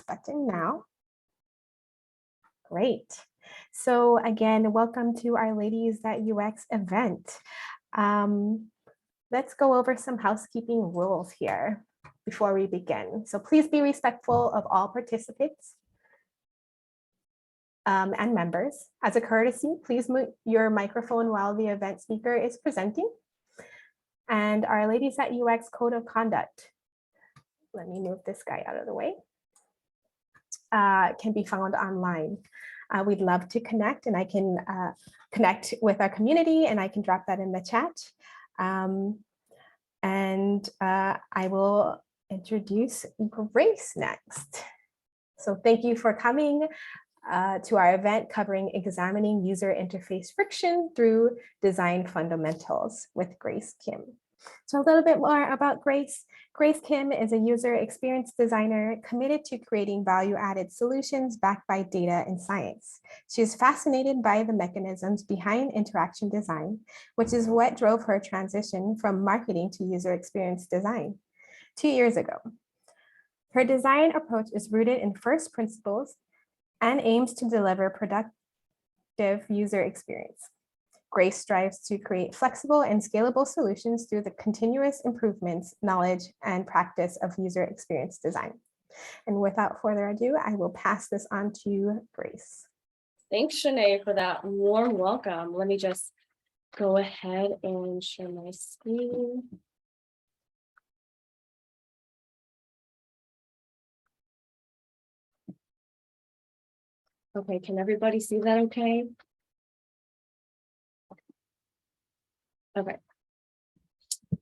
button now. Great. So again, welcome to our Ladies at UX event. Let's go over some housekeeping rules here before we begin. So please be respectful of all participants and members. As a courtesy, please mute your microphone while the event speaker is presenting. And our Ladies at UX code of conduct, let me move this guy out of the way, can be found online. We'd love to connect, and I can connect with our community, and I can drop that in the chat. I will introduce Grace next. So thank you for coming to our event covering examining user interface friction through design fundamentals with Grace Kim. So a little bit more about Grace. Grace Kim is a user experience designer committed to creating value-added solutions backed by data and science. She is fascinated by the mechanisms behind interaction design, which is what drove her transition from marketing to user experience design 2 years ago. Her design approach is rooted in first principles and aims to deliver productive user experience. Grace strives to create flexible and scalable solutions through the continuous improvements, knowledge, and practice of user experience design. And without further ado, I will pass this on to Grace. Thanks, Shanae, for that warm welcome. Let me just go ahead and share my screen. Okay, can everybody see that okay? Okay.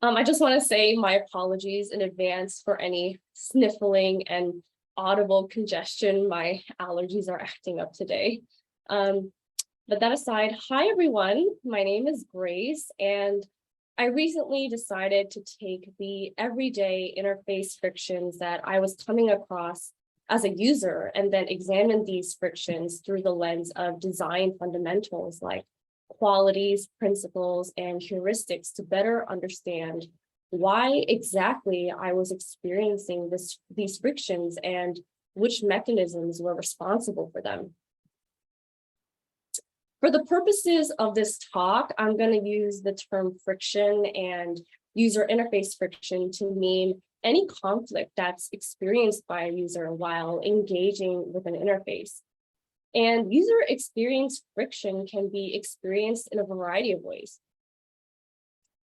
I just want to say my apologies in advance for any sniffling and audible congestion. My allergies are acting up today. But that aside, hi everyone, my name is Grace, and I recently decided to take the everyday interface frictions that I was coming across as a user and then examine these frictions through the lens of design fundamentals like qualities, principles, and heuristics to better understand why exactly I was experiencing these frictions and which mechanisms were responsible for them. For the purposes of this talk, I'm going to use the term friction and user interface friction to mean any conflict that's experienced by a user while engaging with an interface. And user experience friction can be experienced in a variety of ways.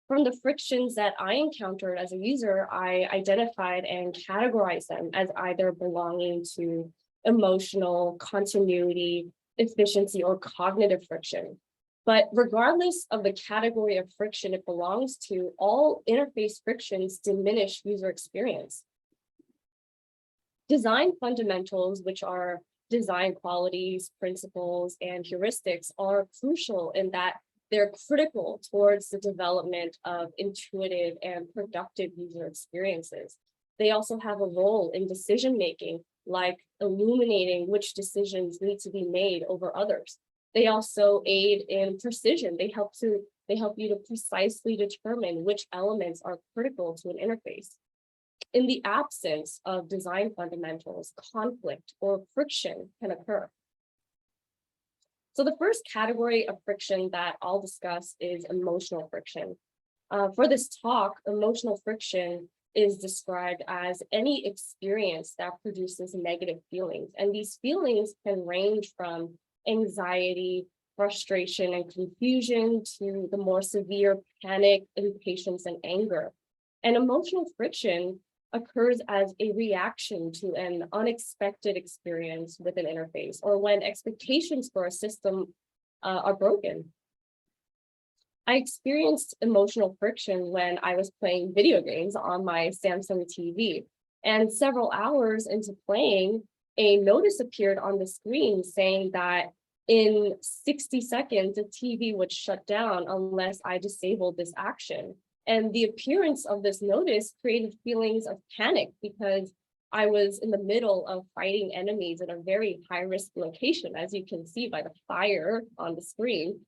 From the frictions that I encountered as a user, I identified and categorized them as either belonging to emotional, continuity, efficiency, or cognitive friction. But regardless of the category of friction it belongs to, all interface frictions diminish user experience. Design fundamentals, which are design qualities, principles, and heuristics, are crucial in that they're critical towards the development of intuitive and productive user experiences. They also have a role in decision-making, like illuminating which decisions need to be made over others. They also aid in precision. They help you to precisely determine which elements are critical to an interface. In the absence of design fundamentals, conflict or friction can occur. So the first category of friction that I'll discuss is emotional friction. For this talk, emotional friction is described as any experience that produces negative feelings. And these feelings can range from anxiety, frustration, and confusion to the more severe panic, impatience, and anger. And emotional friction occurs as a reaction to an unexpected experience with an interface or when expectations for a system are broken. I experienced emotional friction when I was playing video games on my Samsung TV. And several hours into playing, a notice appeared on the screen saying that in 60 seconds, the TV would shut down unless I disabled this action. And the appearance of this notice created feelings of panic because I was in the middle of fighting enemies in a very high-risk location, as you can see by the fire on the screen.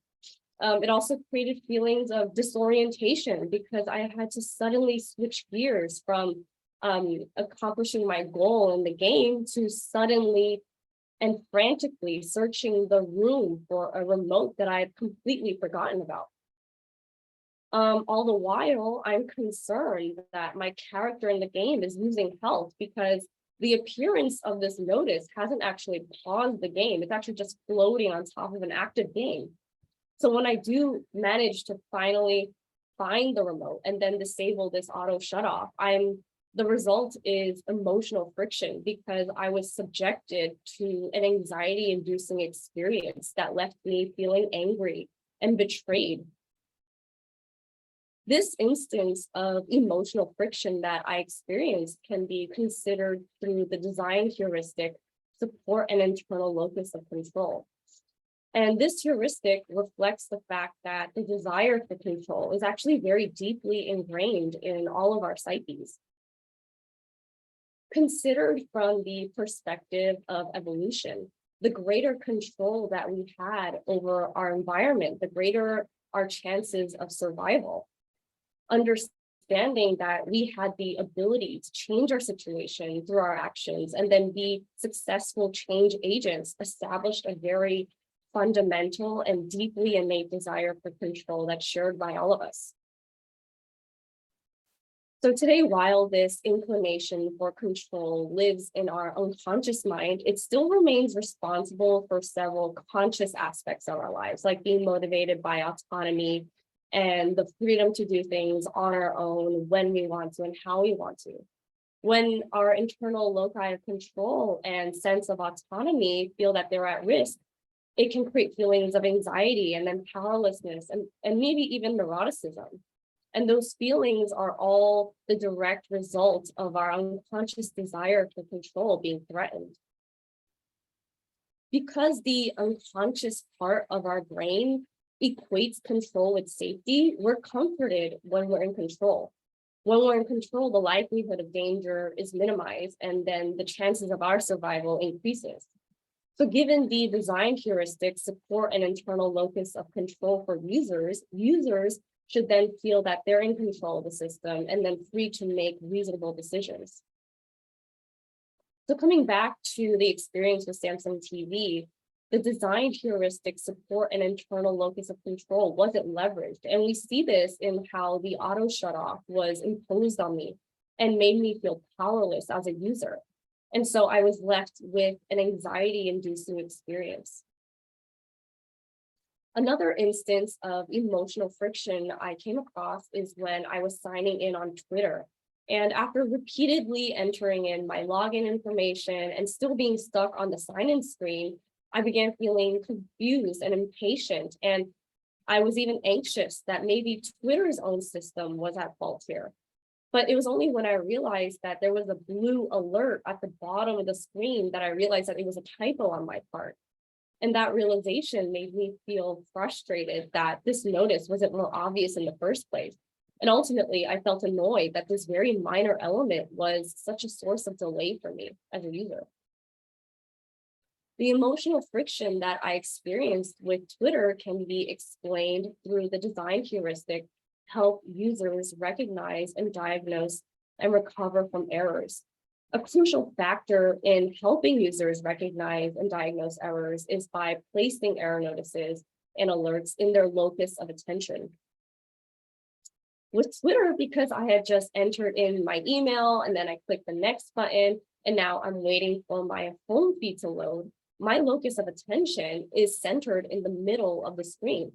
It also created feelings of disorientation because I had to suddenly switch gears from accomplishing my goal in the game to suddenly and frantically searching the room for a remote that I had completely forgotten about. All the while, I'm concerned that my character in the game is losing health because the appearance of this notice hasn't actually paused the game. It's actually just floating on top of an active game. So when I do manage to finally find the remote and then disable this auto shut off, the result is emotional friction because I was subjected to an anxiety inducing experience that left me feeling angry and betrayed. This instance of emotional friction that I experienced can be considered through the design heuristic support an internal locus of control. And this heuristic reflects the fact that the desire for control is actually very deeply ingrained in all of our psyches. Considered from the perspective of evolution, the greater control that we had over our environment, the greater our chances of survival. Understanding that we had the ability to change our situation through our actions and then be successful change agents established a very fundamental and deeply innate desire for control that's shared by all of us. So today, while this inclination for control lives in our unconscious mind, it still remains responsible for several conscious aspects of our lives, like being motivated by autonomy and the freedom to do things on our own when we want to and how we want to. When our internal loci of control and sense of autonomy feel that they're at risk, it can create feelings of anxiety and then powerlessness and maybe even neuroticism. And those feelings are all the direct result of our unconscious desire for control being threatened. Because the unconscious part of our brain equates control with safety, we're comforted when we're in control. When we're in control, the likelihood of danger is minimized, and then the chances of our survival increases. So given the design heuristics support an internal locus of control for users, users should then feel that they're in control of the system and then free to make reasonable decisions. So coming back to the experience with Samsung TV, the design heuristics support an internal locus of control wasn't leveraged. And we see this in how the auto shut off was imposed on me and made me feel powerless as a user. And so I was left with an anxiety-inducing experience. Another instance of emotional friction I came across is when I was signing in on Twitter. And after repeatedly entering in my login information and still being stuck on the sign-in screen, I began feeling confused and impatient. And I was even anxious that maybe Twitter's own system was at fault here. But it was only when I realized that there was a blue alert at the bottom of the screen that I realized that it was a typo on my part. And that realization made me feel frustrated that this notice wasn't more obvious in the first place. And ultimately, I felt annoyed that this very minor element was such a source of delay for me as a user. The emotional friction that I experienced with Twitter can be explained through the design heuristic help users recognize and diagnose and recover from errors. A crucial factor in helping users recognize and diagnose errors is by placing error notices and alerts in their locus of attention. With Twitter, because I had just entered in my email and then I clicked the next button, and now I'm waiting for my home feed to load, my locus of attention is centered in the middle of the screen.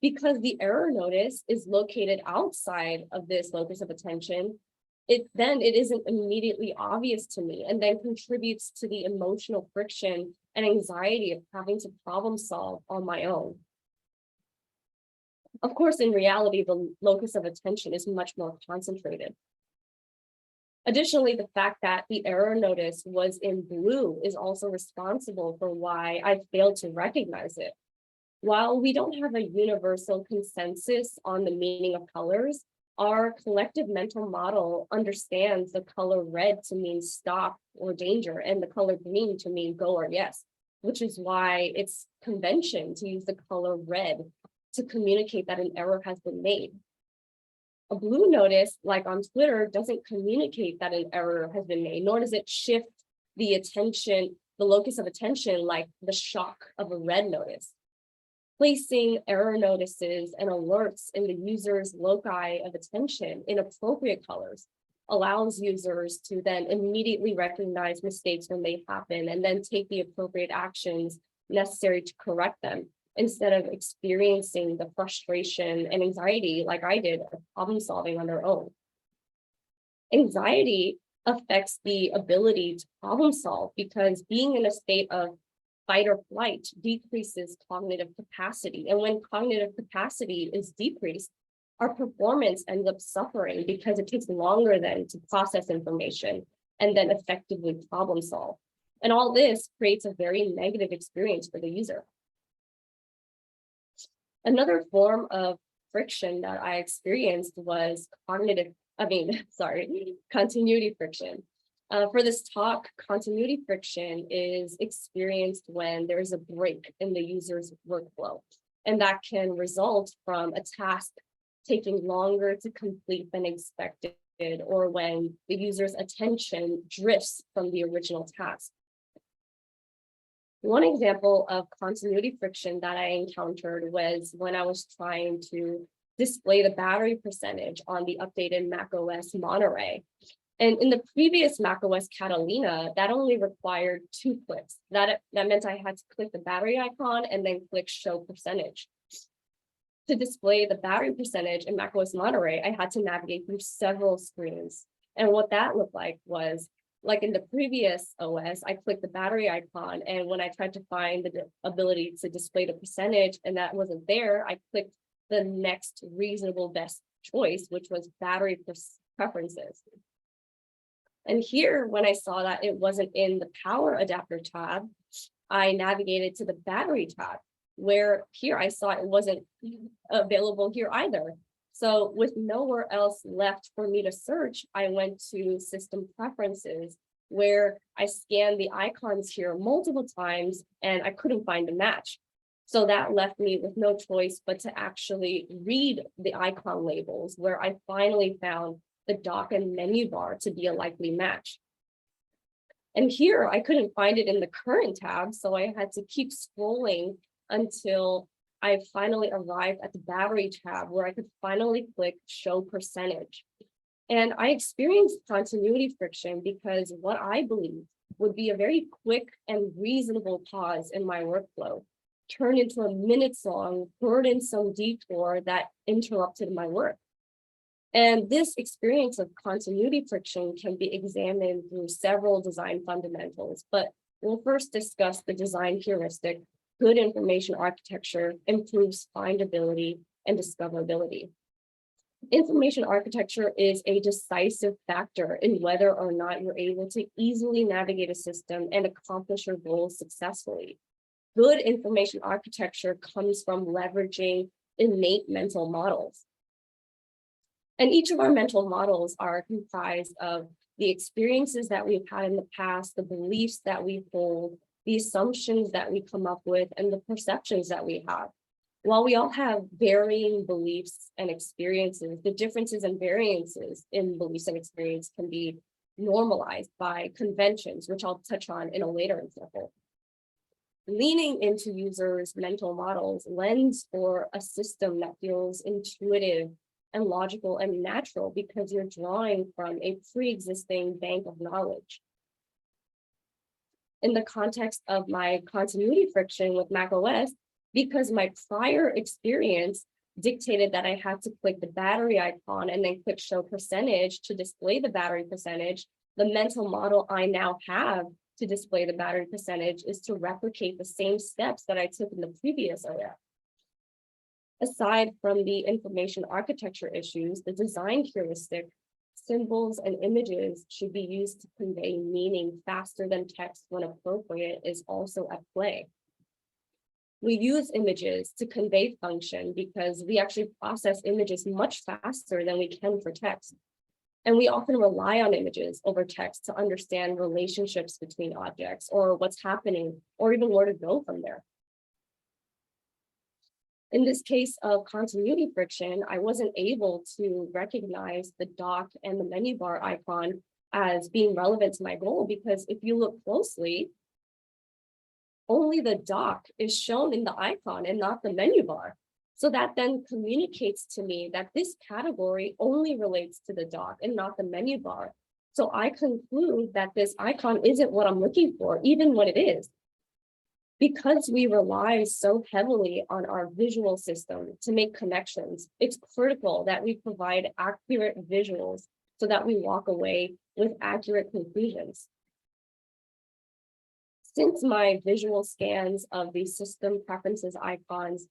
Because the error notice is located outside of this locus of attention, it isn't immediately obvious to me and then contributes to the emotional friction and anxiety of having to problem solve on my own. Of course, in reality, the locus of attention is much more concentrated. Additionally, the fact that the error notice was in blue is also responsible for why I failed to recognize it. While we don't have a universal consensus on the meaning of colors, our collective mental model understands the color red to mean stop or danger and the color green to mean go or yes, which is why it's convention to use the color red to communicate that an error has been made. A blue notice, like on Twitter, doesn't communicate that an error has been made, nor does it shift the attention, the locus of attention, like the shock of a red notice. Placing error notices and alerts in the user's loci of attention in appropriate colors allows users to then immediately recognize mistakes when they happen and then take the appropriate actions necessary to correct them, instead of experiencing the frustration and anxiety like I did of problem solving on their own. Anxiety affects the ability to problem solve because being in a state of fight or flight decreases cognitive capacity. And when cognitive capacity is decreased, our performance ends up suffering because it takes longer then to process information and then effectively problem solve. And all this creates a very negative experience for the user. Another form of friction that I experienced was continuity friction. For this talk, continuity friction is experienced when there is a break in the user's workflow, and that can result from a task taking longer to complete than expected, or when the user's attention drifts from the original task. One example of continuity friction that I encountered was when I was trying to display the battery percentage on the updated macOS Monterey. And in the previous macOS Catalina, that only required 2 clicks. That meant I had to click the battery icon and then click show percentage. To display the battery percentage in macOS Monterey, I had to navigate through several screens. And what that looked like was, like in the previous OS, I clicked the battery icon, and when I tried to find the ability to display the percentage and that wasn't there, I clicked the next reasonable best choice, which was battery preferences. And here, when I saw that it wasn't in the power adapter tab, I navigated to the battery tab, where here I saw it wasn't available here either. So with nowhere else left for me to search, I went to system preferences, where I scanned the icons here multiple times and I couldn't find a match. So that left me with no choice but to actually read the icon labels, where I finally found the dock and menu bar to be a likely match. And here I couldn't find it in the current tab, so I had to keep scrolling until I finally arrived at the battery tab, where I could finally click show percentage. And I experienced continuity friction because what I believed would be a very quick and reasonable pause in my workflow turned into a minutes-long, burdensome detour that interrupted my work. And this experience of continuity friction can be examined through several design fundamentals, but we'll first discuss the design heuristic. Good information architecture improves findability and discoverability. Information architecture is a decisive factor in whether or not you're able to easily navigate a system and accomplish your goals successfully. Good information architecture comes from leveraging innate mental models. And each of our mental models are comprised of the experiences that we've had in the past, the beliefs that we hold, the assumptions that we come up with, and the perceptions that we have. While we all have varying beliefs and experiences, the differences and variances in beliefs and experience can be normalized by conventions, which I'll touch on in a later example. Leaning into users' mental models lends for a system that feels intuitive and logical and natural because you're drawing from a pre-existing bank of knowledge. In the context of my continuity friction with macOS, because my prior experience dictated that I had to click the battery icon and then click show percentage to display the battery percentage, the mental model I now have to display the battery percentage is to replicate the same steps that I took in the previous OS. Aside from the information architecture issues, the design heuristic, symbols and images should be used to convey meaning faster than text when appropriate is also at play. We use images to convey function because we actually process images much faster than we can for text. And we often rely on images over text to understand relationships between objects or what's happening or even where to go from there. In this case of continuity friction, I wasn't able to recognize the dock and the menu bar icon as being relevant to my goal, because if you look closely, only the dock is shown in the icon and not the menu bar. So that then communicates to me that this category only relates to the dock and not the menu bar. So I conclude that this icon isn't what I'm looking for, even when it is. Because we rely so heavily on our visual system to make connections, it's critical that we provide accurate visuals so that we walk away with accurate conclusions. Since my visual scans of the system preferences icons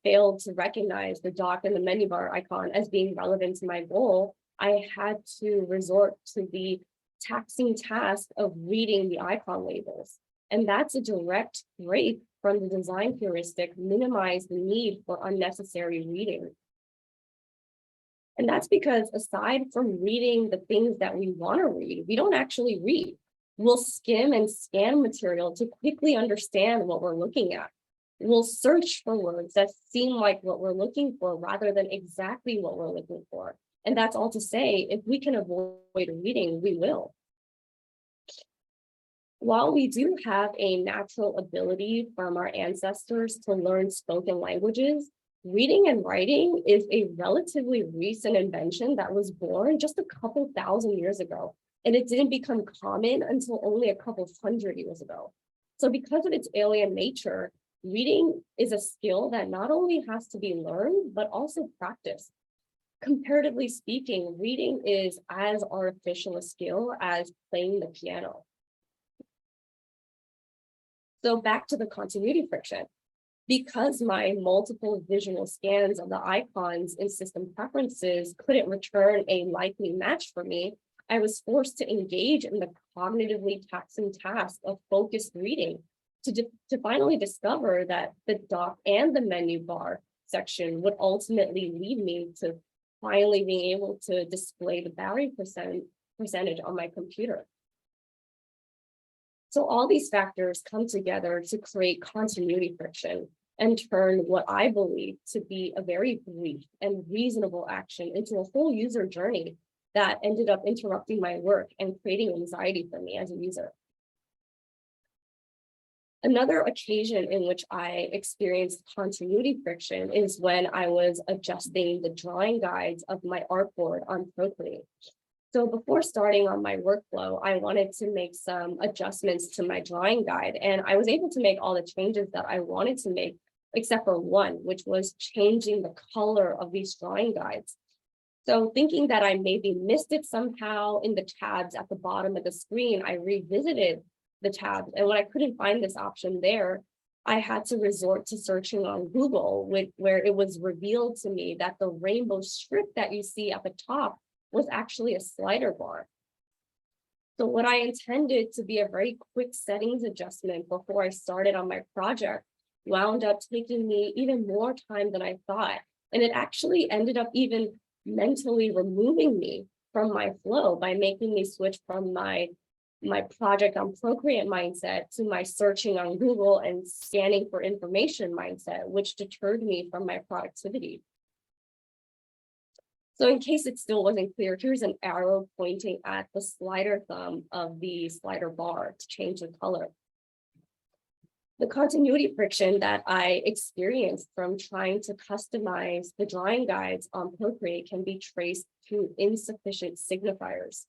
failed to recognize the dock and the menu bar icon as being relevant to my goal, I had to resort to the taxing task of reading the icon labels. And that's a direct break from the design heuristic, minimize the need for unnecessary reading. And that's because aside from reading the things that we want to read, we don't actually read. We'll skim and scan material to quickly understand what we're looking at. We'll search for words that seem like what we're looking for rather than exactly what we're looking for. And that's all to say, if we can avoid reading, we will. While we do have a natural ability from our ancestors to learn spoken languages, reading and writing is a relatively recent invention that was born just a couple thousand years ago. And it didn't become common until only a couple hundred years ago. So because of its alien nature, reading is a skill that not only has to be learned, but also practiced. Comparatively speaking, reading is as artificial a skill as playing the piano. So back to the continuity friction. Because my multiple visual scans of the icons in system preferences couldn't return a likely match for me, I was forced to engage in the cognitively taxing task of focused reading to finally discover that the dock and the menu bar section would ultimately lead me to finally being able to display the battery percentage on my computer. So all these factors come together to create continuity friction and turn what I believe to be a very brief and reasonable action into a whole user journey that ended up interrupting my work and creating anxiety for me as a user. Another occasion in which I experienced continuity friction is when I was adjusting the drawing guides of my artboard on Procreate. So before starting on my workflow, I wanted to make some adjustments to my drawing guide, and I was able to make all the changes that I wanted to make, except for one, which was changing the color of these drawing guides. So thinking that I maybe missed it somehow in the tabs at the bottom of the screen, I revisited the tabs, and when I couldn't find this option there, I had to resort to searching on Google, where it was revealed to me that the rainbow strip that you see at the top was actually a slider bar. So what I intended to be a very quick settings adjustment before I started on my project wound up taking me even more time than I thought. And it actually ended up even mentally removing me from my flow by making me switch from my project on Procreate mindset to my searching on Google and scanning for information mindset, which deterred me from my productivity. So in case it still wasn't clear, here's an arrow pointing at the slider thumb of the slider bar to change the color. The continuity friction that I experienced from trying to customize the drawing guides on Procreate can be traced to insufficient signifiers.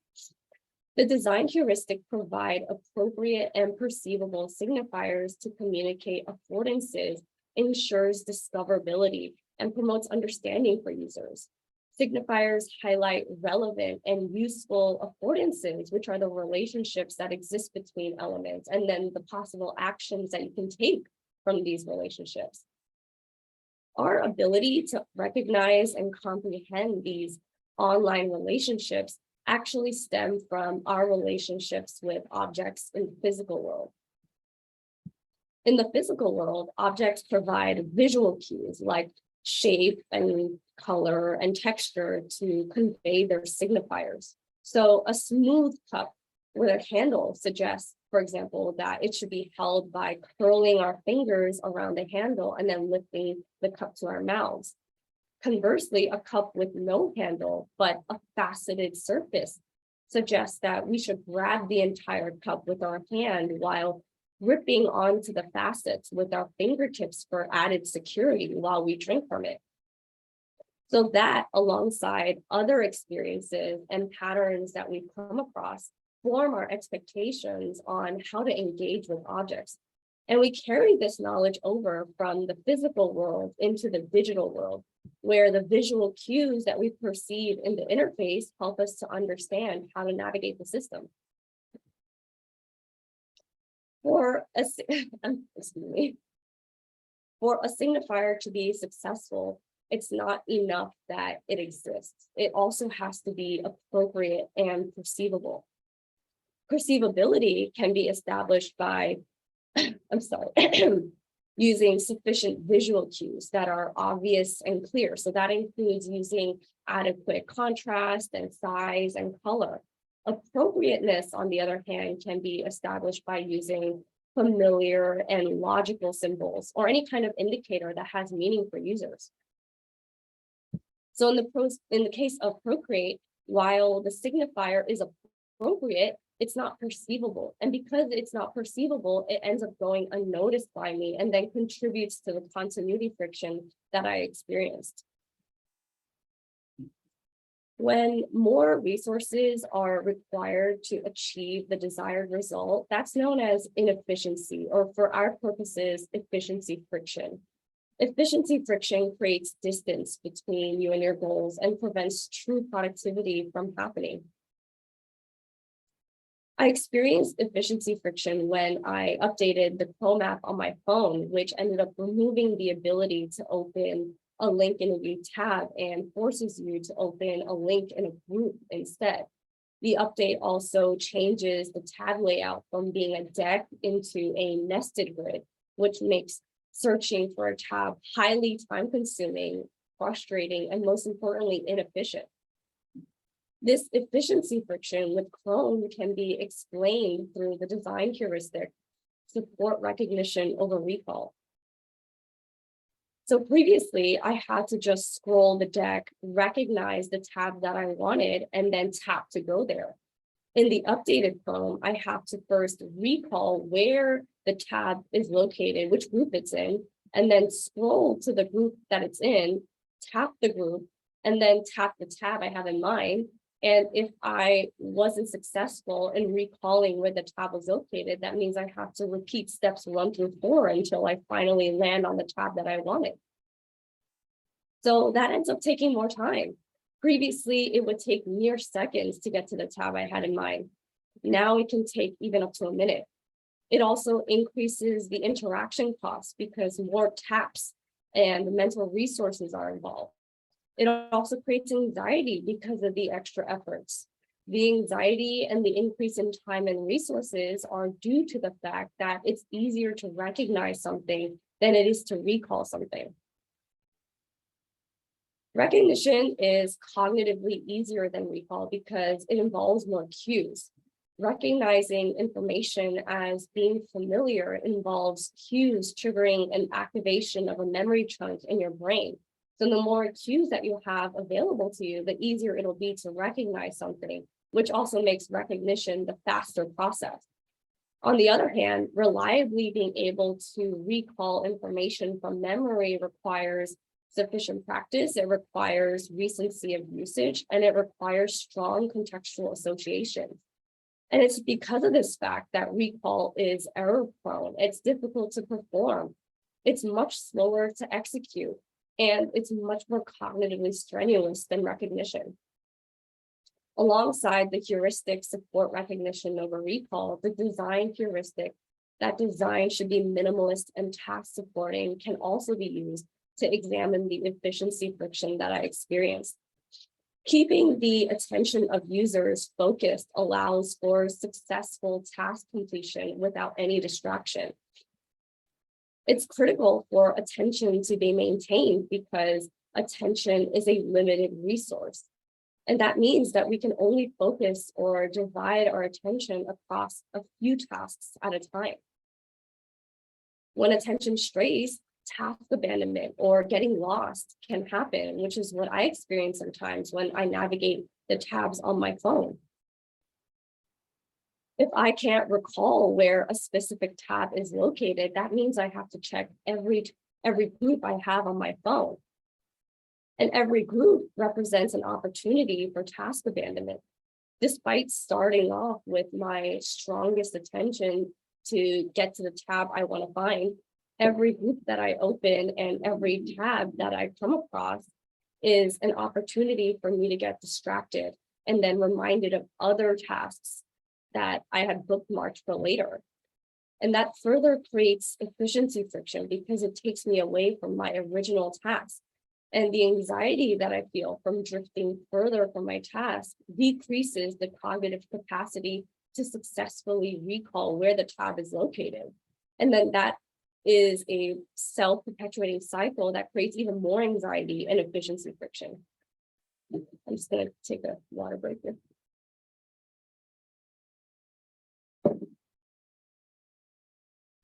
The design heuristic provide appropriate and perceivable signifiers to communicate affordances, ensures discoverability, and promotes understanding for users. Signifiers highlight relevant and useful affordances, which are the relationships that exist between elements, and then the possible actions that you can take from these relationships. Our ability to recognize and comprehend these online relationships actually stem from our relationships with objects in the physical world. In the physical world, objects provide visual cues like shape and color and texture to convey their signifiers. So a smooth cup with a handle suggests for example, that it should be held by curling our fingers around the handle and then lifting the cup to our mouths. Conversely, a cup with no handle, but a faceted surface suggests that we should grab the entire cup with our hand while gripping onto the facets with our fingertips for added security while we drink from it. So that, alongside other experiences and patterns that we've come across, form our expectations on how to engage with objects. And we carry this knowledge over from the physical world into the digital world, where the visual cues that we perceive in the interface help us to understand how to navigate the system. For a, for a signifier to be successful, it's not enough that it exists. It also has to be appropriate and perceivable. Perceivability can be established by, using sufficient visual cues that are obvious and clear. So that includes using adequate contrast and size and color. Appropriateness, on the other hand, can be established by using familiar and logical symbols or any kind of indicator that has meaning for users. So in the case of procreate, while the signifier is appropriate, it's not perceivable. And because it's not perceivable, it ends up going unnoticed by me and then contributes to the continuity friction that I experienced. When more resources are required to achieve the desired result, that's known as inefficiency, or for our purposes, efficiency friction. Efficiency friction creates distance between you and your goals and prevents true productivity from happening. I experienced efficiency friction when I updated the Chrome app on my phone, which ended up removing the ability to open a link in a new tab and forces you to open a link in a group instead. The update also changes the tab layout from being a deck into a nested grid, which makes searching for a tab highly time-consuming, frustrating, and most importantly, inefficient. This efficiency friction with Chrome can be explained through the design heuristic, support recognition over recall. So previously, I had to just scroll the deck, recognize the tab that I wanted, and then tap to go there. In the updated Chrome, I have to first recall where the tab is located, which group it's in, and then scroll to the group that it's in, tap the group, and then tap the tab I have in mind. And if I wasn't successful in recalling where the tab was located, that means I have to repeat steps 1 through 4 until I finally land on the tab that I wanted. So that ends up taking more time. Previously, it would take mere seconds to get to the tab I had in mind. Now it can take even up to a minute. It also increases the interaction cost because more taps and mental resources are involved. It also creates anxiety because of the extra efforts. The anxiety and the increase in time and resources are due to the fact that it's easier to recognize something than it is to recall something. Recognition is cognitively easier than recall because it involves more cues. Recognizing information as being familiar involves cues triggering an activation of a memory chunk in your brain. So the more cues that you have available to you, the easier it'll be to recognize something, which also makes recognition the faster process. On the other hand, reliably being able to recall information from memory requires sufficient practice, it requires recency of usage, and it requires strong contextual association. And it's because of this fact that recall is error prone. It's difficult to perform. It's much slower to execute. And it's much more cognitively strenuous than recognition. Alongside the heuristic support recognition over recall, the design heuristic, that design should be minimalist and task supporting, can also be used to examine the efficiency friction that I experienced. Keeping the attention of users focused allows for successful task completion without any distraction. It's critical for attention to be maintained because attention is a limited resource. And that means that we can only focus or divide our attention across a few tasks at a time. When attention strays, task abandonment or getting lost can happen, which is what I experience sometimes when I navigate the tabs on my phone. If I can't recall where a specific tab is located, that means I have to check every group I have on my phone. And every group represents an opportunity for task abandonment. Despite starting off with my strongest attention to get to the tab I want to find, every group that I open and every tab that I come across is an opportunity for me to get distracted and then reminded of other tasks that I had bookmarked for later. And that further creates efficiency friction because it takes me away from my original task. And the anxiety that I feel from drifting further from my task decreases the cognitive capacity to successfully recall where the tab is located. And then that is a self-perpetuating cycle that creates even more anxiety and efficiency friction. I'm just going to take a water break here.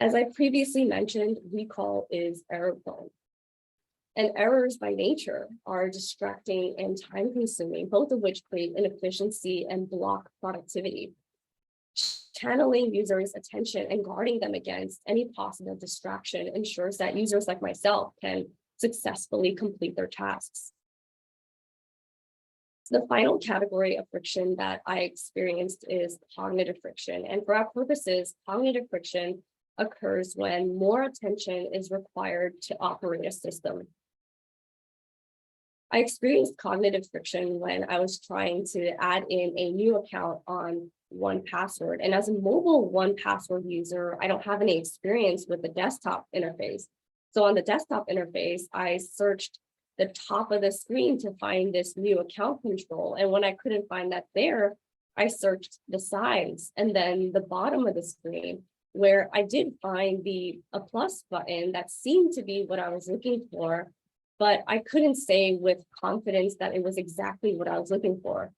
As I previously mentioned, recall is error prone. And errors by nature are distracting and time consuming, both of which create inefficiency and block productivity. Channeling users' attention and guarding them against any possible distraction ensures that users like myself can successfully complete their tasks. The final category of friction that I experienced is cognitive friction. And for our purposes, cognitive friction occurs when more attention is required to operate a system. I experienced cognitive friction when I was trying to add in a new account on 1Password. And as a mobile 1Password user, I don't have any experience with the desktop interface. So on the desktop interface, I searched the top of the screen to find this new account control. And when I couldn't find that there, I searched the sides and then the bottom of the screen, where I did find a plus button that seemed to be what I was looking for, but I couldn't say with confidence that it was exactly what I was looking for.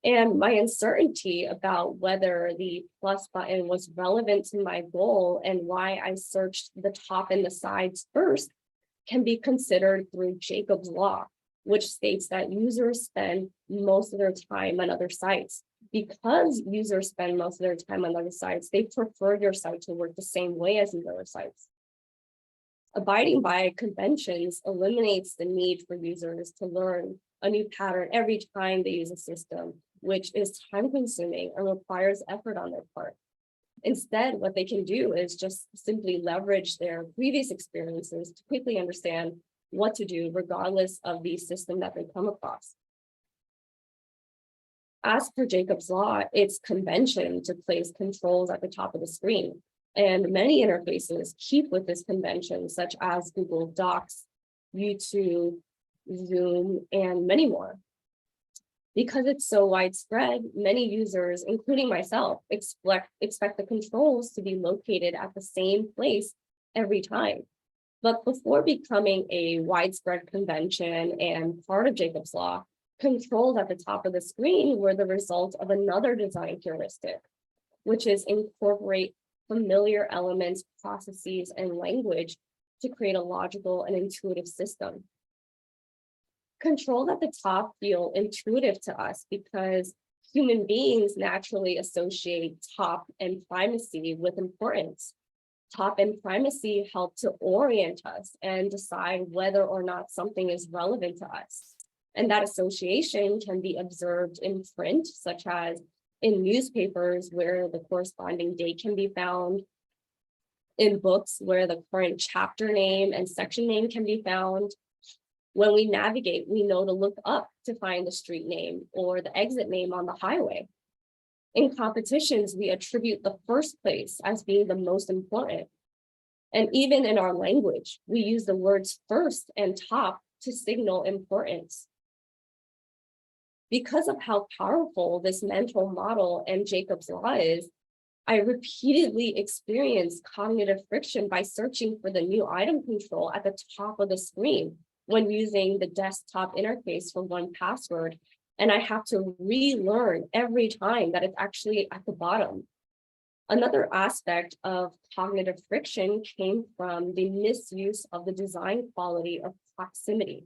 And my uncertainty about whether the plus button was relevant to my goal and why I searched the top and the sides first can be considered through Jacob's law, which states that users spend most of their time on other sites. Because users spend most of their time on other sites, they prefer your site to work the same way as these other sites. Abiding by conventions eliminates the need for users to learn a new pattern every time they use a system, which is time consuming and requires effort on their part. Instead, what they can do is just simply leverage their previous experiences to quickly understand what to do regardless of the system that they come across. As per Jacob's law, it's convention to place controls at the top of the screen. And many interfaces keep with this convention, such as Google Docs, YouTube, Zoom, and many more. Because it's so widespread, many users, including myself, expect the controls to be located at the same place every time. But before becoming a widespread convention and part of Jacob's law, controls at the top of the screen were the result of another design heuristic, which is incorporate familiar elements, processes, and language to create a logical and intuitive system. Controls at the top feel intuitive to us because human beings naturally associate top and primacy with importance. Top and primacy help to orient us and decide whether or not something is relevant to us. And that association can be observed in print, such as in newspapers where the corresponding date can be found, in books where the current chapter name and section name can be found. When we navigate, we know to look up to find the street name or the exit name on the highway. In competitions, we attribute the first place as being the most important. And even in our language, we use the words first and top to signal importance. Because of how powerful this mental model and Jacob's law is, I repeatedly experienced cognitive friction by searching for the new item control at the top of the screen when using the desktop interface for 1Password And I have to relearn every time that it's actually at the bottom. Another aspect of cognitive friction came from the misuse of the design quality of proximity.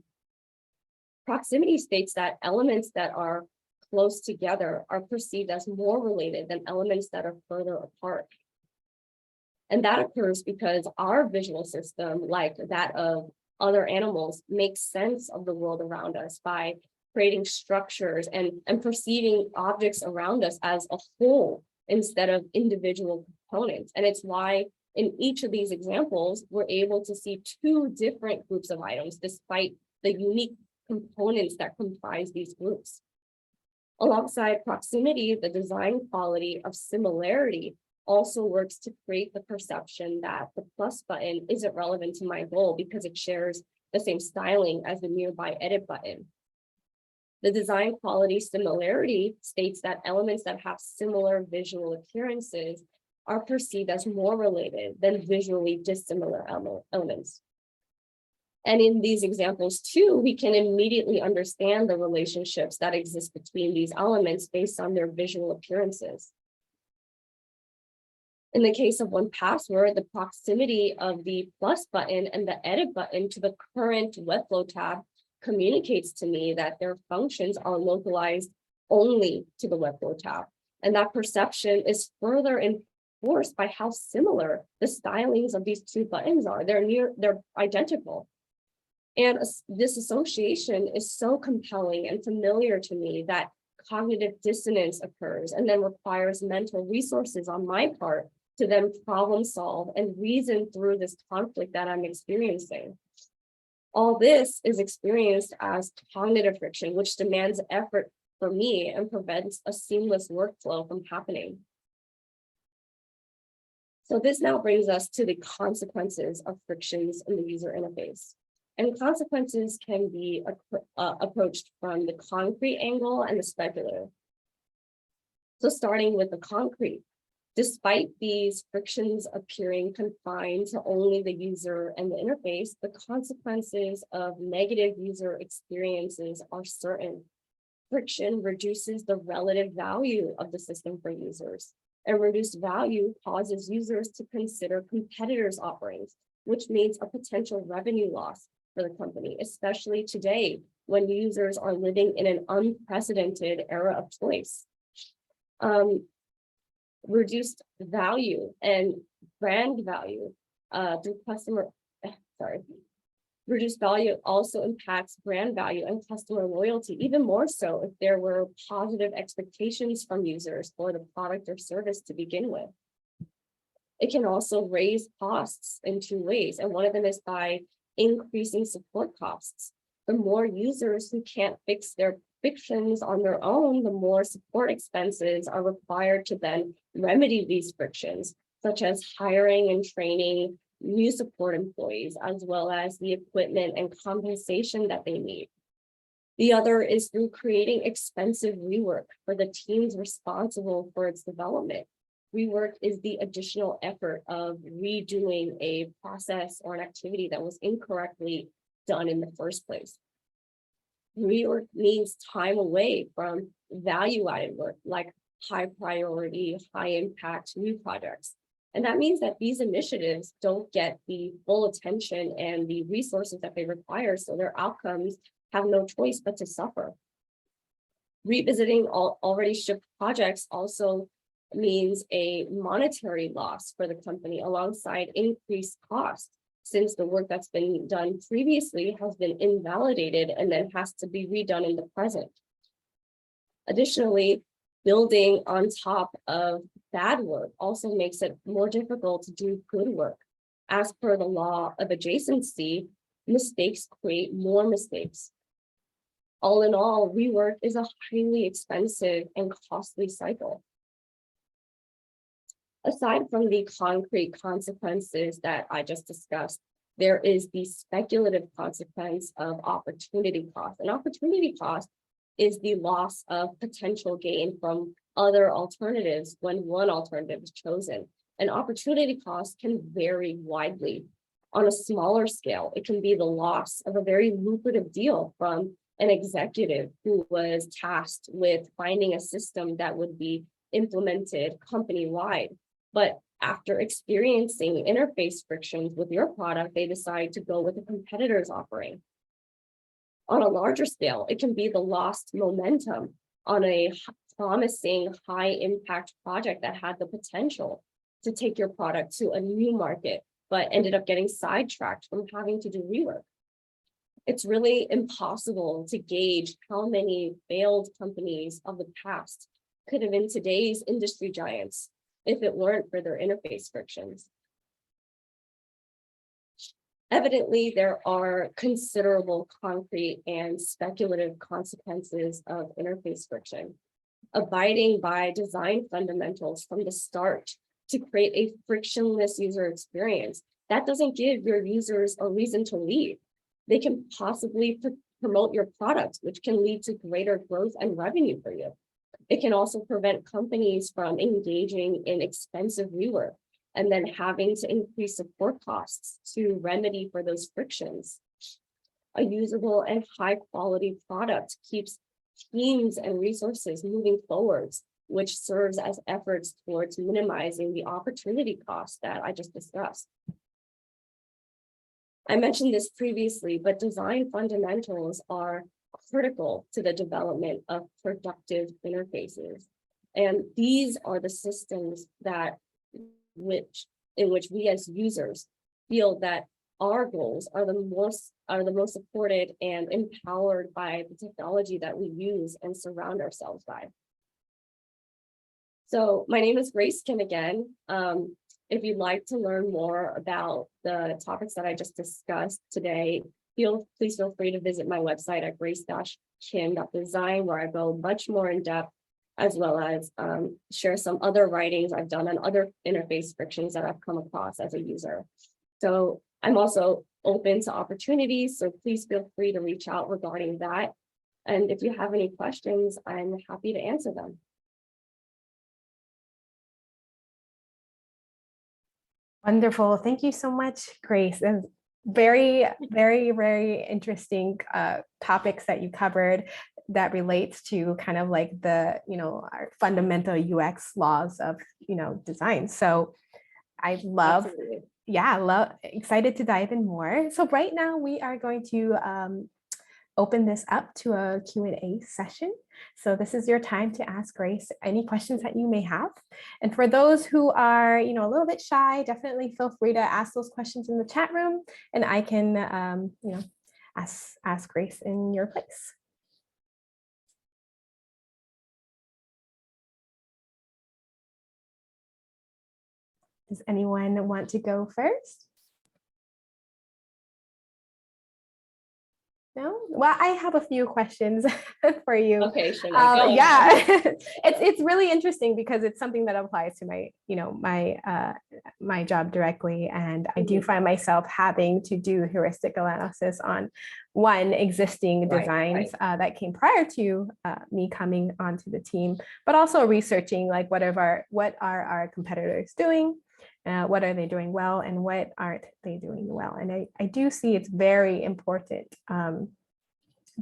Proximity states that elements that are close together are perceived as more related than elements that are further apart. And that occurs because our visual system, like that of other animals, makes sense of the world around us by creating structures and perceiving objects around us as a whole instead of individual components. And it's why in each of these examples, we're able to see two different groups of items, despite the unique components that comprise these groups. Alongside proximity, the design quality of similarity also works to create the perception that the plus button isn't relevant to my goal because it shares the same styling as the nearby edit button. The design quality similarity states that elements that have similar visual appearances are perceived as more related than visually dissimilar elements. And in these examples too, we can immediately understand the relationships that exist between these elements based on their visual appearances. In the case of 1Password, the proximity of the plus button and the edit button to the current Webflow tab communicates to me that their functions are localized only to the Webflow tab. And that perception is further enforced by how similar the stylings of these two buttons are. They're identical. And this association is so compelling and familiar to me that cognitive dissonance occurs and then requires mental resources on my part to then problem solve and reason through this conflict that I'm experiencing. All this is experienced as cognitive friction, which demands effort for me and prevents a seamless workflow from happening. So this now brings us to the consequences of frictions in the user interface. And consequences can be approached from the concrete angle and the speculative. So starting with the concrete, despite these frictions appearing confined to only the user and the interface, the consequences of negative user experiences are certain. Friction reduces the relative value of the system for users, and reduced value causes users to consider competitors' offerings, which means a potential revenue loss for the company, especially today when users are living in an unprecedented era of choice. Reduced value and brand value through reduced value also impacts brand value and customer loyalty, even more so if there were positive expectations from users for the product or service to begin with. It can also raise costs in two ways, and one of them is by increasing support costs. The more users who can't fix their frictions on their own, the more support expenses are required to then remedy these frictions, such as hiring and training new support employees, as well as the equipment and compensation that they need. The other is through creating expensive rework for the teams responsible for its development. Rework is the additional effort of redoing a process or an activity that was incorrectly done in the first place. Rework means time away from value-added work like high priority, high impact new projects. And that means that these initiatives don't get the full attention and the resources that they require, so their outcomes have no choice but to suffer. Revisiting already shipped projects also means a monetary loss for the company alongside increased costs, since the work that's been done previously has been invalidated and then has to be redone in the present. Additionally, building on top of bad work also makes it more difficult to do good work. As per the law of adjacency, mistakes create more mistakes. All in all, rework is a highly expensive and costly cycle. Aside from the concrete consequences that I just discussed, there is the speculative consequence of opportunity cost. And opportunity cost is the loss of potential gain from other alternatives when one alternative is chosen. And opportunity cost can vary widely. On a smaller scale, it can be the loss of a very lucrative deal from an executive who was tasked with finding a system that would be implemented company-wide. But after experiencing interface frictions with your product, they decide to go with a competitor's offering. On a larger scale, it can be the lost momentum on a promising high impact project that had the potential to take your product to a new market, but ended up getting sidetracked from having to do rework. It's really impossible to gauge how many failed companies of the past could have been today's industry giants if it weren't for their interface frictions. Evidently, there are considerable concrete and speculative consequences of interface friction. Abiding by design fundamentals from the start to create a frictionless user experience, that doesn't give your users a reason to leave. They can possibly promote your product, which can lead to greater growth and revenue for you. It can also prevent companies from engaging in expensive rework and then having to increase support costs to remedy for those frictions. A usable and high quality product keeps teams and resources moving forwards, which serves as efforts towards minimizing the opportunity cost that I just discussed. I mentioned this previously, but design fundamentals are critical to the development of productive interfaces. And these are the systems that in which we as users feel that our goals are the most supported and empowered by the technology that we use and surround ourselves by. So my name is Grace Kim again. If you'd like to learn more about the topics that I just discussed today, please feel free to visit my website at grace-kim.design, where I go much more in depth, as well as share some other writings I've done on other interface frictions that I've come across as a user. So I'm also open to opportunities, so please feel free to reach out regarding that. And if you have any questions, I'm happy to answer them. Wonderful. Thank you so much, Grace. And very, very, very interesting topics that you covered that relates to kind of like the, our fundamental UX laws of, design. So I love, Absolutely. excited to dive in more. So right now we are going to open this up to a Q&A session. So this is your time to ask Grace any questions that you may have. And for those who are, a little bit shy, definitely feel free to ask those questions in the chat room, and I can, ask Grace in your place. Does anyone want to go first? No? Well, I have a few questions for you. Okay, sure. Yeah, it's really interesting because it's something that applies to my, my job directly. And I do find myself having to do heuristic analysis on one existing designs that came prior to me coming onto the team, but also researching like what are our competitors doing? What are they doing well and what aren't they doing well? And I do see it's very important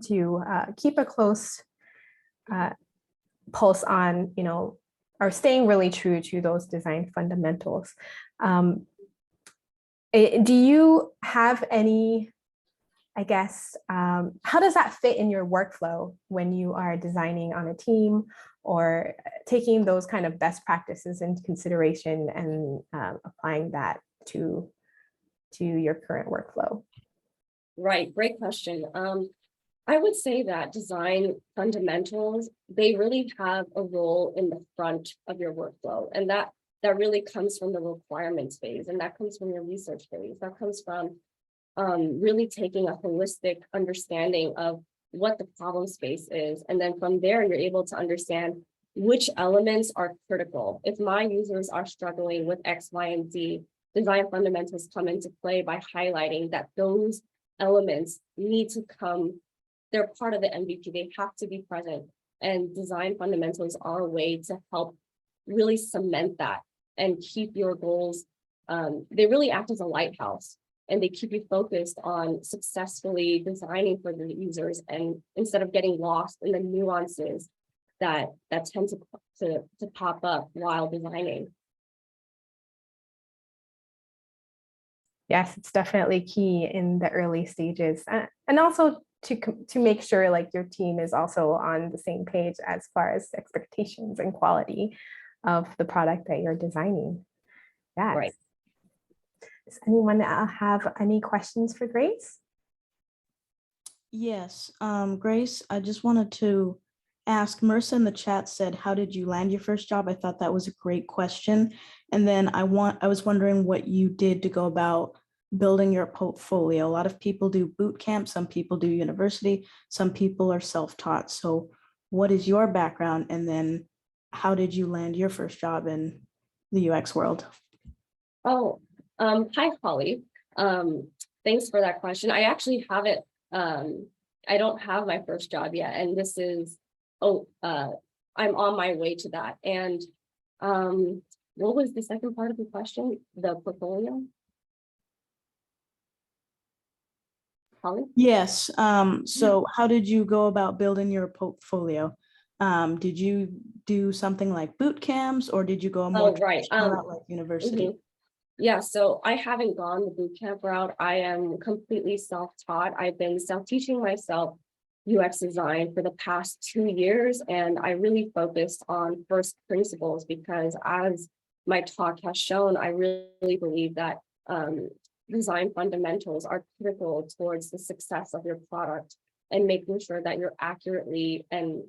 to keep a close pulse on, or staying really true to those design fundamentals. Do you have any, I guess, how does that fit in your workflow when you are designing on a team or taking those kind of best practices into consideration and applying that to your current workflow? Right, great question. I would say that design fundamentals, they really have a role in the front of your workflow. And that really comes from the requirements phase, and that comes from your research phase. That comes from really taking a holistic understanding of what the problem space is. And then from there, you're able to understand which elements are critical. If my users are struggling with X, Y, and Z, design fundamentals come into play by highlighting that those elements need to come, they're part of the MVP, they have to be present. And design fundamentals are a way to help really cement that and keep your goals. They really act as a lighthouse and they keep you focused on successfully designing for the users, and instead of getting lost in the nuances that tend to pop up while designing. Yes, it's definitely key in the early stages, and also to make sure like your team is also on the same page as far as expectations and quality of the product that you're designing. Yes. Right. Does anyone have any questions for Grace? Yes, Grace, I just wanted to ask, Marissa in the chat said, how did you land your first job? I thought that was a great question. And then I was wondering what you did to go about building your portfolio. A lot of people do boot camp, some people do university, some people are self-taught. So what is your background? And then how did you land your first job in the UX world? Oh, hi, Holly. Thanks for that question. I actually haven't, I don't have my first job yet. And this is, I'm on my way to that. And what was the second part of the question? The portfolio? Holly? Yes. So how did you go about building your portfolio? Did you do something like boot camps, or did you go a more Right. route like university? Yeah, so I haven't gone the boot camp route. I am completely self-taught. I've been self-teaching myself UX design for the past 2 years, and I really focused on first principles because, as my talk has shown, I really believe that design fundamentals are critical towards the success of your product and making sure that you're accurately and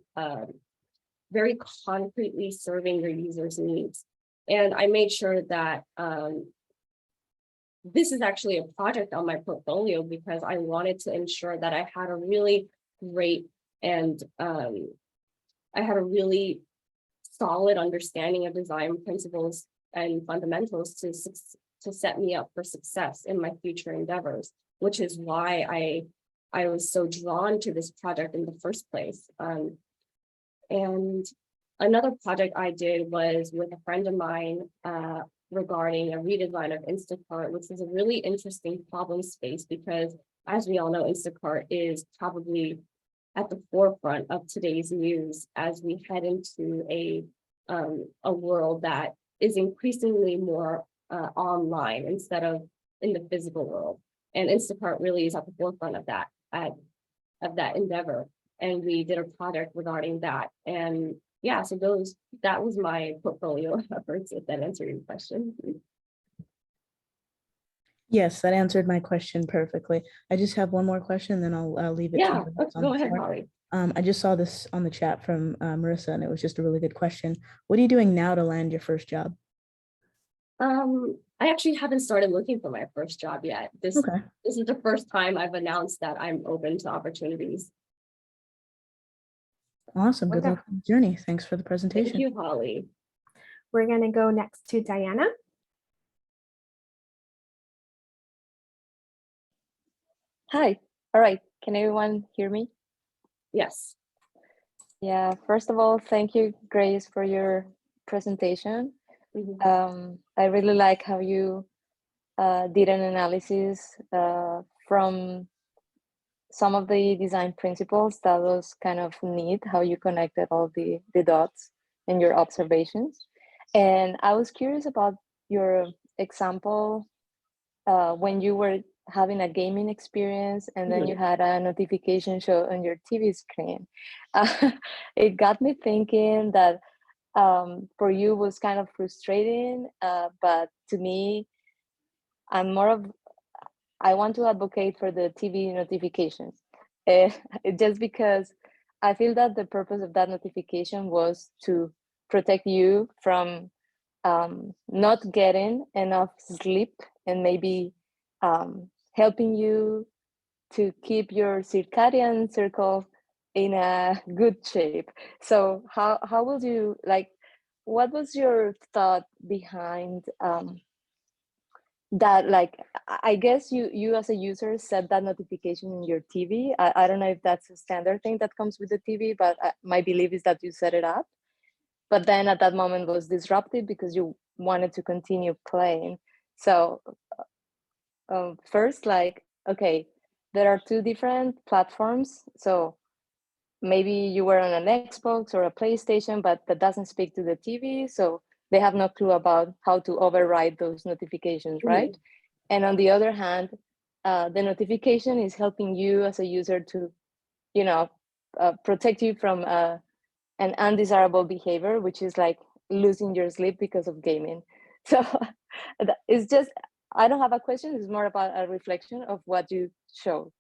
very concretely serving your users' needs. And I made sure that this is actually a project on my portfolio because I wanted to ensure that I had a really great and I had a really solid understanding of design principles and fundamentals to set me up for success in my future endeavors, which is why I was so drawn to this project in the first place. And another project I did was with a friend of mine regarding a redesign of Instacart, which is a really interesting problem space because, as we all know, Instacart is probably at the forefront of today's news as we head into a world that is increasingly more online instead of in the physical world. And Instacart really is at the forefront of that endeavor. And we did a project regarding that. And yeah, so that was my portfolio efforts, if that answered your question. Yes, that answered my question perfectly. I just have one more question, then I'll leave it to Yeah, you. go ahead, Holly. I just saw this on the chat from Marissa, and it was just a really good question. What are you doing now to land your first job? I actually haven't started looking for my first job yet. This Okay. is the first time I've announced that I'm open to opportunities. Awesome. Good luck on the journey. Thanks for the presentation. Thank you, Holly. We're going to go next to Diana. Hi. All right. Can everyone hear me? Yes. Yeah. First of all, thank you, Grace, for your presentation. I really like how you did an analysis from some of the design principles. That was kind of neat, how you connected all the dots in your observations. And I was curious about your example when you were having a gaming experience and then you had a notification show on your TV screen. It got me thinking that for you was kind of frustrating, but to me, I want to advocate for the TV notifications, just because I feel that the purpose of that notification was to protect you from not getting enough sleep and maybe helping you to keep your circadian circle in a good shape. So how would you what was your thought behind that? Like, I guess you as a user set that notification in your TV. I don't know if that's a standard thing that comes with the TV, but my belief is that you set it up. But then at that moment was disruptive because you wanted to continue playing. So first, like, okay, there are two different platforms. So maybe you were on an Xbox or a PlayStation, but that doesn't speak to the TV. So they have no clue about how to override those notifications, right? And on the other hand, the notification is helping you as a user to, you know, protect you from an undesirable behavior, which is like losing your sleep because of gaming. So it's just, I don't have a question. It's more about a reflection of what you showed.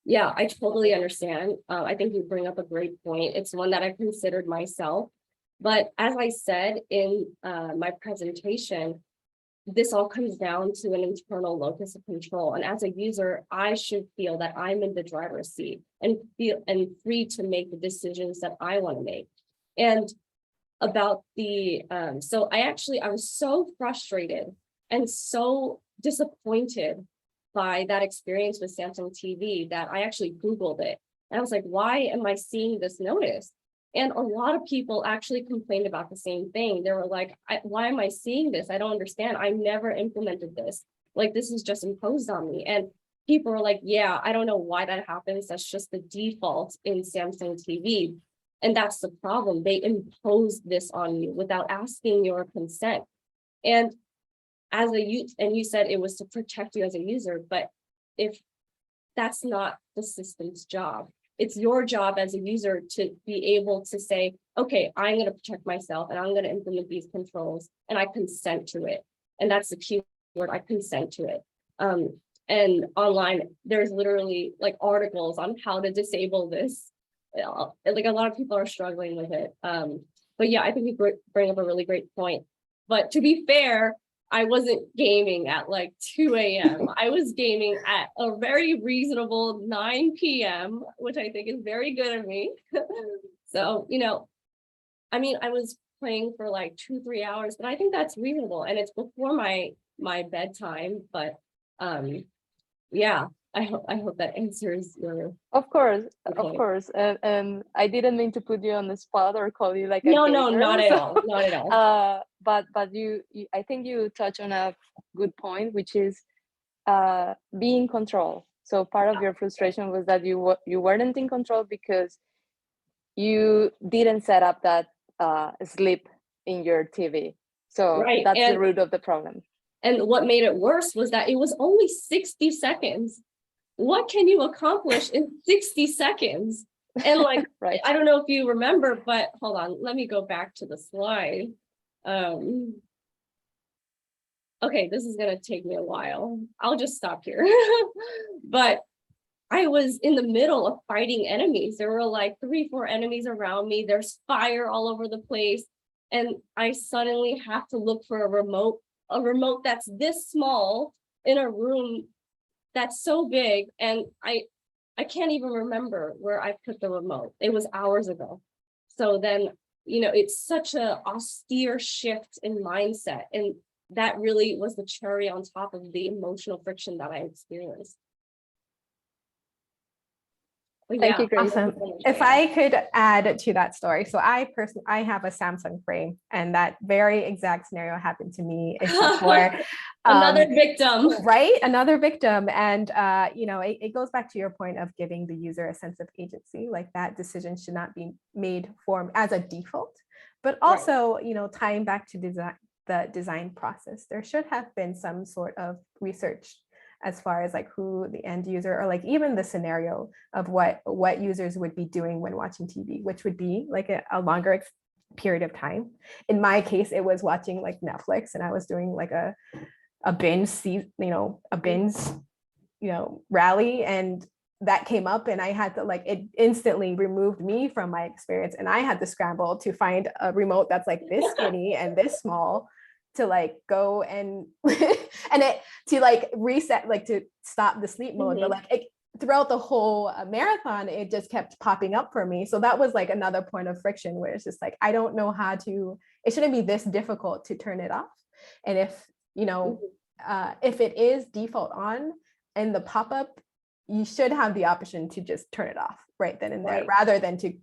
Yeah, I totally understand. I think you bring up a great point. It's one that I considered myself. But as I said in my presentation, this all comes down to an internal locus of control. And as a user, I should feel that I'm in the driver's seat and feel and free to make the decisions that I want to make. And about the, so I was so frustrated and so disappointed by that experience with Samsung TV that I actually Googled it. And I was like, why am I seeing this notice? And a lot of people actually complained about the same thing. They were like, why am I seeing this? I don't understand. I never implemented this. Like, this is just imposed on me. And people were like, yeah, I don't know why that happens. That's just the default in Samsung TV. And that's the problem. They impose this on you without asking your consent. And as a youth, and you said it was to protect you as a user, but if that's not the system's job, it's your job as a user to be able to say, okay, I'm going to protect myself and I'm going to implement these controls and I consent to it. And that's the key word, I consent to it. And online, there's literally like articles on how to disable this. Like a lot of people are struggling with it. But yeah, I think you bring up a really great point. But to be fair, I wasn't gaming at like 2 a.m. I was gaming at a very reasonable 9 p.m., which I think is very good of me. So, you know, I mean, I was playing for like 2-3 hours, but I think that's reasonable. And it's before my bedtime. But yeah, I hope that answers your. Of course, your of point. course. And I didn't mean to put you on the spot or call you like a No, gamer. not at all. Not at all. But you, I think you touch on a good point, which is be in control. So part of your frustration was that you weren't in control because you didn't set up that sleep in your TV. So Right. that's the root of the problem. And what made it worse was that it was only 60 seconds. What can you accomplish in 60 seconds? And like, right. I don't know if you remember, but hold on, let me go back to the slide. Okay, this is gonna take me a while. I'll just stop here. But I was in the middle of fighting enemies. There were like 3-4 enemies around me. There's fire all over the place. And I suddenly have to look for a remote that's this small in a room that's so big. And I can't even remember where I put the remote. It was hours ago. So then, you know, it's such a austere shift in mindset. And that really was the cherry on top of the emotional friction that I experienced. Thank you, Grace. Awesome. If I could add to that story, so I have a Samsung frame, and that very exact scenario happened to me. Except for another victim, right? Another victim, and you know, it goes back to your point of giving the user a sense of agency. Like that decision should not be made as a default, but also, you know, tying back to the design process, there should have been some sort of research as far as like who the end user, or like even the scenario of what users would be doing when watching TV, which would be like a longer period of time. In my case, it was watching like Netflix, and I was doing like a binge rally, and that came up, and I had to like, it instantly removed me from my experience, and I had to scramble to find a remote that's like this skinny and this small to like go and and it to like reset, like to stop the sleep mode. But like throughout the whole marathon, it just kept popping up for me. So that was like another point of friction, where it's just like, I don't know how to, it shouldn't be this difficult to turn it off. And if, you know, if it is default on in the pop-up, you should have the option to just turn it off right then and there, rather than to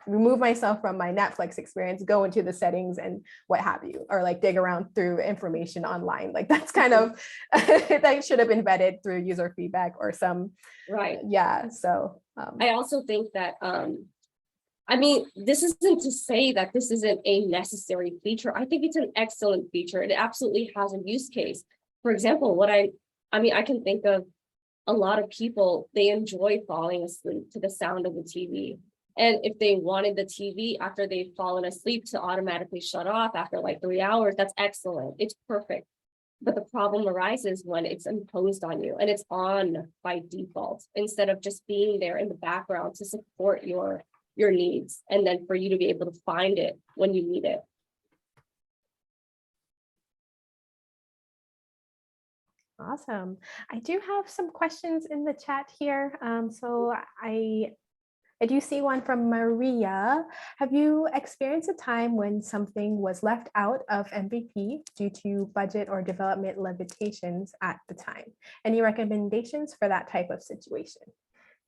remove myself from my Netflix experience, go into the settings and what have you, or like dig around through information online. Like that's kind of, that should have been vetted through user feedback or some, Right. yeah. So I also think that, I mean, this isn't to say that this isn't a necessary feature. I think it's an excellent feature. It absolutely has a use case. For example, I mean, I can think of a lot of people, they enjoy falling asleep to the sound of the TV. And if they wanted the TV after they've fallen asleep to automatically shut off after like 3 hours, that's excellent. It's perfect. But the problem arises when it's imposed on you and it's on by default instead of just being there in the background to support your needs, and then for you to be able to find it when you need it. awesome. I do have some questions in the chat here. So I do see one from Maria. Have you experienced a time when something was left out of MVP due to budget or development limitations at the time? Any recommendations for that type of situation?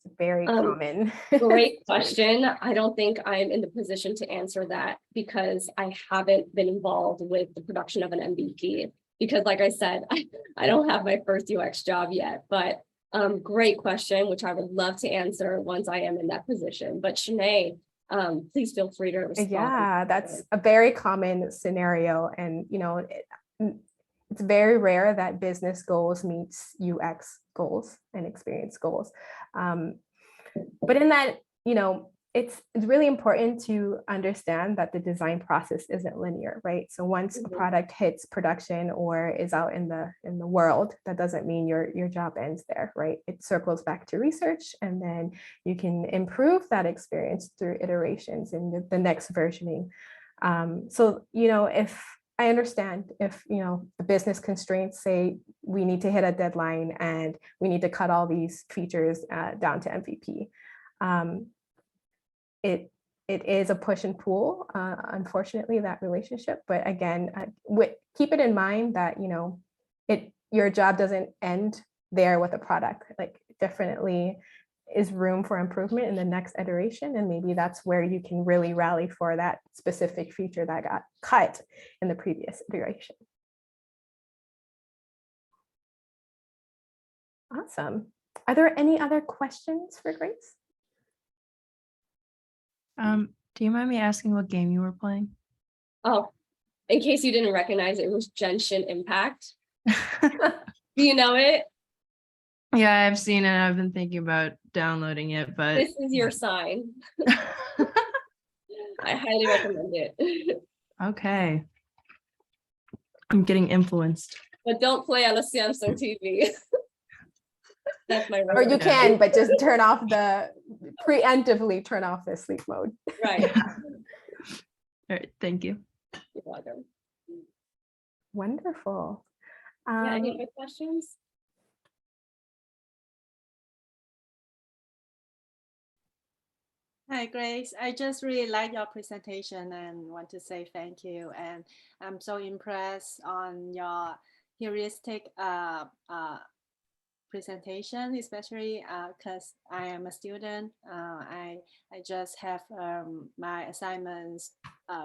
It's very common. Great question. I don't think I'm in the position to answer that because I haven't been involved with the production of an MVP. Because like I said, I don't have my first UX job yet, but great question, which I would love to answer once I am in that position. But Shanae, please feel free to respond. Yeah, that's a very common scenario. And, it's very rare that business goals meets UX goals and experience goals. But in that, it's really important to understand that the design process isn't linear, right? So once a product hits production or is out in the world, that doesn't mean your job ends there, right? It circles back to research, and then you can improve that experience through iterations in the next versioning. So if I understand if the business constraints say we need to hit a deadline and we need to cut all these features down to MVP. It is a push and pull, unfortunately, that relationship. But again, keep it in mind that your job doesn't end there with a product. Like definitely is room for improvement in the next iteration, and maybe that's where you can really rally for that specific feature that got cut in the previous iteration. Awesome. Are there any other questions for Grace? Do you mind me asking what game you were playing? Oh, in case you didn't recognize it, was Genshin Impact. Do you know it? Yeah, I've seen it. I've been thinking about downloading it, but This is your sign. I highly recommend it. okay. I'm getting influenced. But don't play on a Samsung TV. That's my Or you can, but just preemptively turn off the sleep mode. Right. All right, thank you. You're welcome. Wonderful. Yeah, any other questions? Hi, Grace. I just really like your presentation and want to say thank you. And I'm so impressed on your heuristic presentation, especially because I am a student. I just have my assignments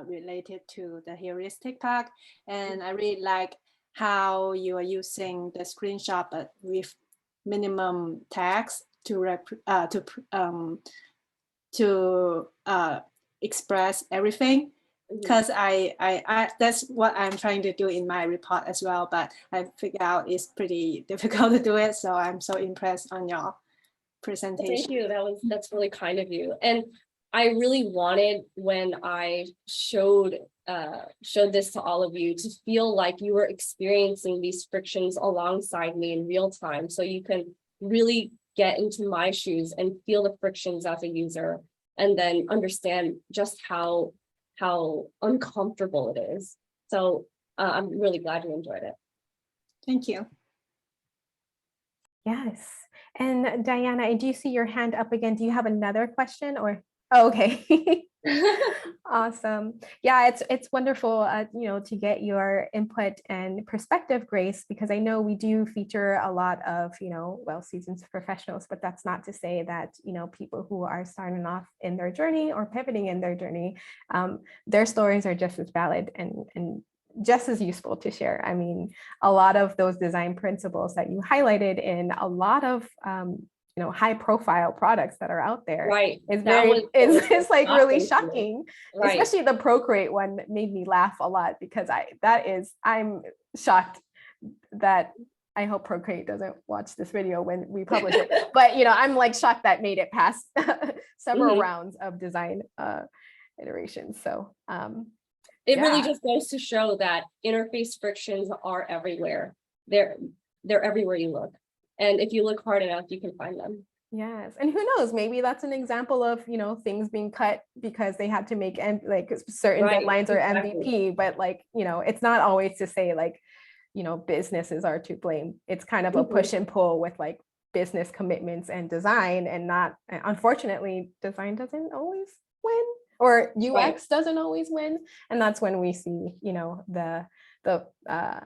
related to the heuristic part, and I really like how you are using the screenshot but with minimum text to express everything, because I that's what I'm trying to do in my report as well, but I figured out it's pretty difficult to do it, so I'm so impressed on your presentation. Thank you. That's really kind of you. And I really wanted, when I showed this to all of you, to feel like you were experiencing these frictions alongside me in real time, so you can really get into my shoes and feel the frictions as a user, and then understand just how uncomfortable it is. So I'm really glad you enjoyed it. Thank you. Yes. And Diana, I do see your hand up again. Do you have another question or? Oh, okay. Awesome. Yeah, it's wonderful, to get your input and perspective, Grace, because I know we do feature a lot of, well-seasoned professionals, but that's not to say that, people who are starting off in their journey or pivoting in their journey, their stories are just as valid and just as useful to share. I mean, a lot of those design principles that you highlighted in a lot of high profile products that are out there Right. is That very was is like really shocking to me. shocking. Right. Especially the Procreate one made me laugh a lot because I'm shocked that I hope Procreate doesn't watch this video when we publish it. But I'm like shocked that made it past several rounds of design iterations. So it really yeah. just goes to show that interface frictions are everywhere. They're everywhere you look. And if you look hard enough, you can find them. Yes. And who knows, maybe that's an example of, things being cut because they had to make like certain Right, deadlines or exactly. MVP, but like, it's not always to say like, businesses are to blame. It's kind of a push and pull with like business commitments and design, and not, unfortunately, design doesn't always win, or UX doesn't always win. And that's when we see, the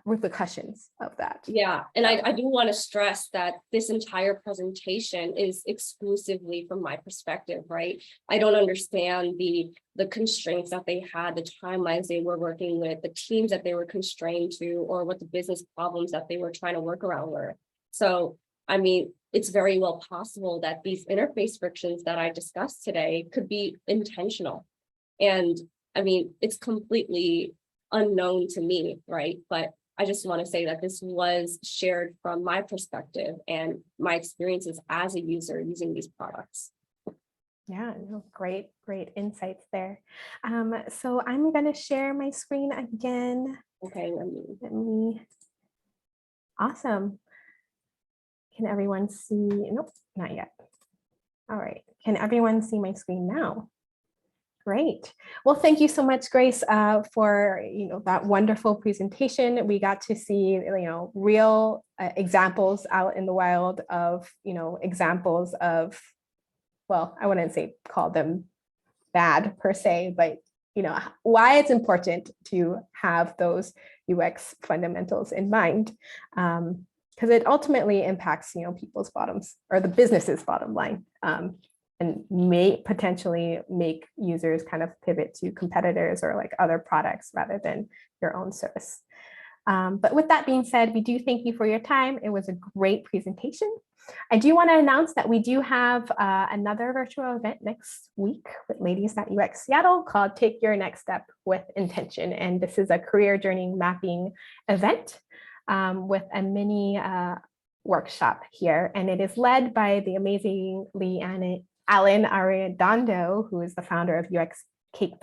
repercussions of that. Yeah, and I do want to stress that this entire presentation is exclusively from my perspective, right? I don't understand the constraints that they had, the timelines they were working with, the teams that they were constrained to, or what the business problems that they were trying to work around were. So, I mean, it's very well possible that these interface frictions that I discussed today could be intentional. And I mean, it's completely unknown to me, right? But I just want to say that this was shared from my perspective and my experiences as a user using these products. Yeah, no, great insights there. So I'm going to share my screen again. Okay. Let me. Awesome. Can everyone see? Nope, not yet. All right. Can everyone see my screen now? Great. Well, thank you so much, Grace, for that wonderful presentation. We got to see real examples out in the wild of examples of, well, I wouldn't say call them bad per se, but why it's important to have those UX fundamentals in mind, because it ultimately impacts people's bottoms, or the business's bottom line. And may potentially make users kind of pivot to competitors or like other products rather than your own service. But with that being said, we do thank you for your time. It was a great presentation. I do want to announce that we do have another virtual event next week with Ladies.UX Seattle called Take Your Next Step with Intention. And this is a career journey mapping event with a mini workshop here. And it is led by the amazing Alan Arredondo, who is the founder of UX Cake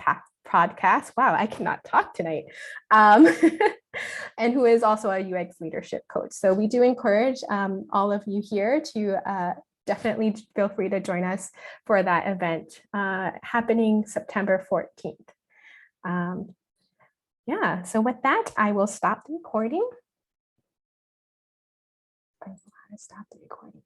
Podcast. Wow, I cannot talk tonight. And who is also a UX leadership coach. So we do encourage all of you here to definitely feel free to join us for that event happening September 14th. Yeah, so with that, I will stop the recording. I don't know how to stop the recording.